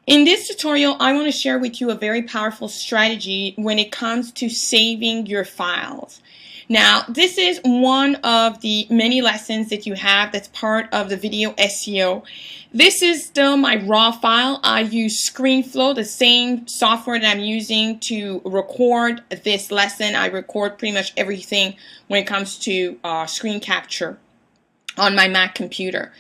In this tutorial, I want to share with you a very powerful strategy when it comes to saving your files. Now, this is one of the many lessons that you have that's part of the video SEO. This is still my raw file. I use ScreenFlow, the same software that I'm using to record this lesson. I record pretty much everything when it comes to screen capture on my Mac computer.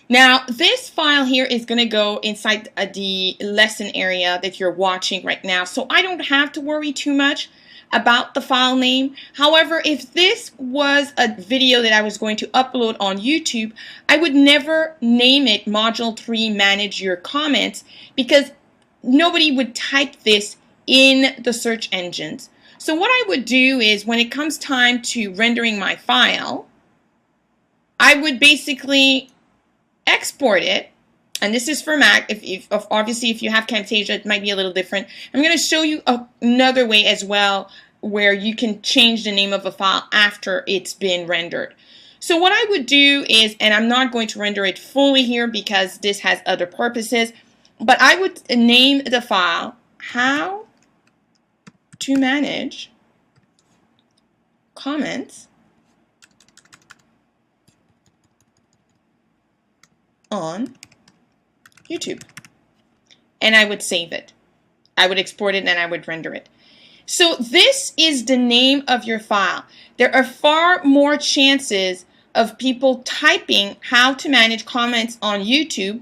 Now, this file here is going to go inside the lesson area that you're watching right now, so I don't have to worry too much about the file name. However, if this was a video that I was going to upload on YouTube, I would never name it Module 3 Manage Your Comments, because nobody would type this in the search engines. So what I would do is, when it comes time to rendering my file, I would basically export it, and this is for Mac. Obviously if you have Camtasia, it might be a little different. I'm going to show you another way as well where you can change the name of a file after it's been rendered. So what I would do is, and I'm not going to render it fully here because this has other purposes, but I would name the file How to Manage Comments on YouTube, and I would save it. I would export it and I would render it. So this is the name of your file. There are far more chances of people typing How to Manage Comments on YouTube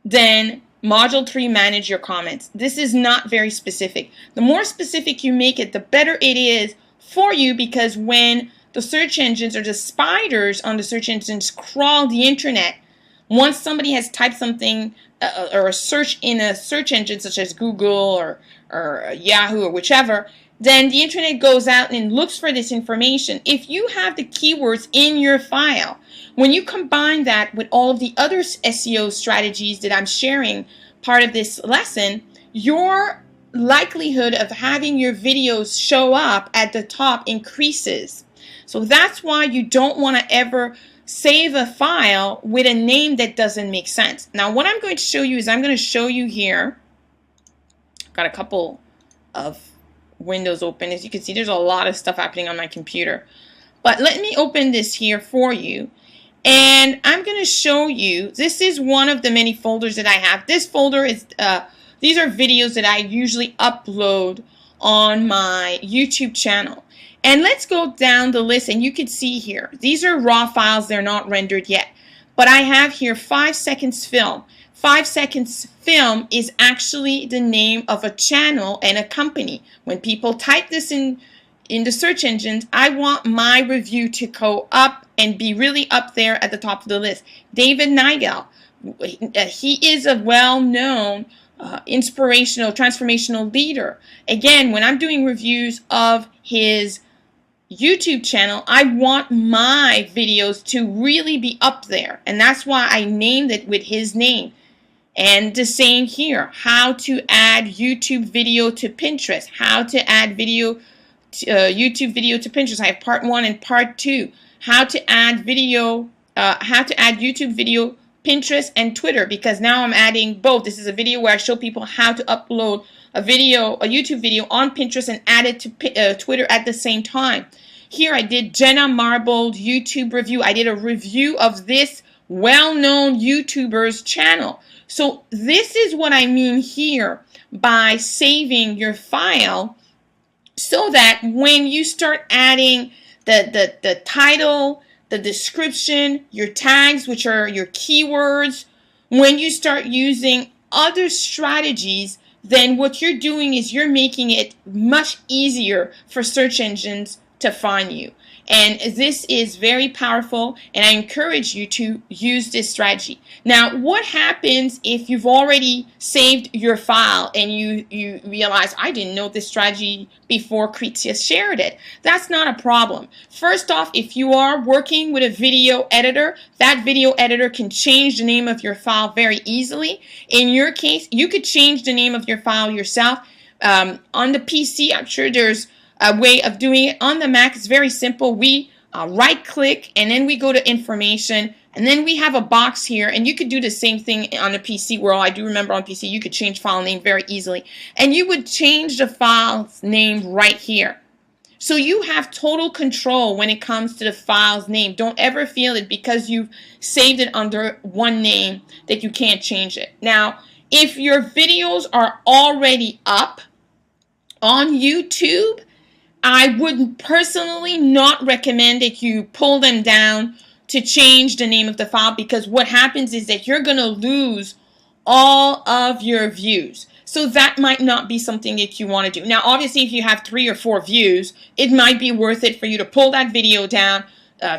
than Module 3 Manage Your Comments. This is not very specific. The more specific you make it, the better it is for you, because when the search engines or the spiders on the search engines crawl the internet, once somebody has typed something or a search in a search engine such as Google or Yahoo or whichever, then the internet goes out and looks for this information. If you have the keywords in your file, when you combine that with all of the other SEO strategies that I'm sharing part of this lesson, your likelihood of having your videos show up at the top increases. So that's why you don't want to ever save a file with a name that doesn't make sense. Now what I'm going to show you is, I'm going to show you here, got a couple of windows open. As you can see, there's a lot of stuff happening on my computer, but let me open this here for you, and I'm going to show you, this is one of the many folders that I have. This folder is these are videos that I usually upload on my YouTube channel. And let's go down the list, and you can see here, these are raw files, they're not rendered yet. But I have here 5 seconds film. 5 seconds film is actually the name of a channel and a company. When people type this in the search engines, I want my review to go up and be really up there at the top of the list. David Nigel, he is a well-known inspirational, transformational leader. Again, when I'm doing reviews of his YouTube channel, I want my videos to really be up there, and that's why I named it with his name. And the same here, how to add YouTube video to Pinterest, how to add video YouTube video to Pinterest. I have part 1 and part 2. How to add video, how to add YouTube video, Pinterest and Twitter, because now I'm adding both. This is a video where I show people how to upload a YouTube video on Pinterest and add it to Twitter at the same time. Here I did Jenna Marbled YouTube review. I did a review of this well-known YouTuber's channel. So this is what I mean here by saving your file, so that when you start adding the title, the description, your tags, which are your keywords, when you start using other strategies, then what you're doing is you're making it much easier for search engines to find you. And this is very powerful, and I encourage you to use this strategy. Now, what happens if you've already saved your file and you realize, I didn't know this strategy before Kritia shared it? That's not a problem. First off, if you are working with a video editor, that video editor can change the name of your file very easily. In your case, you could change the name of your file yourself. On the PC, I'm sure there's a way of doing it. On the Mac, it's very simple. We right click, and then we go to information, and then we have a box here, and you could do the same thing on a PC world. I do remember on PC you could change file name very easily, and you would change the file's name right here. So you have total control when it comes to the file's name. Don't ever feel it because you've saved it under one name that you can't change it. Now, if your videos are already up on YouTube, I would personally not recommend that you pull them down to change the name of the file, because what happens is that you're going to lose all of your views. So that might not be something that you want to do. Now, obviously, if you have 3 or 4 views, it might be worth it for you to pull that video down,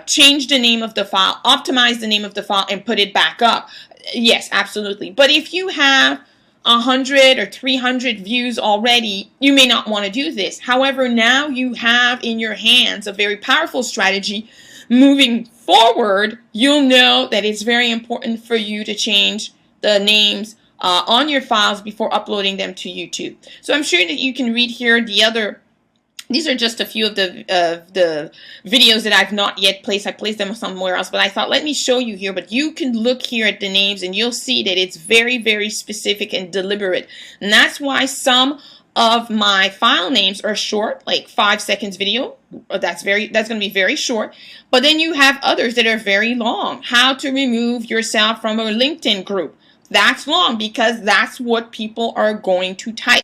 change the name of the file, optimize the name of the file, and put it back up. Yes, absolutely. But if you have 100 or 300 views already, you may not want to do this. However, now you have in your hands a very powerful strategy. Moving forward, you'll know that it's very important for you to change the names on your files before uploading them to YouTube. So I'm sure that you can read here the other. These are just a few of the videos that I've not yet placed. I placed them somewhere else, but I thought let me show you here. But you can look here at the names and you'll see that it's very, very specific and deliberate. And that's why some of my file names are short, like 5 seconds video. That's going to be very short. But then you have others that are very long. How to remove yourself from a LinkedIn group. That's long because that's what people are going to type.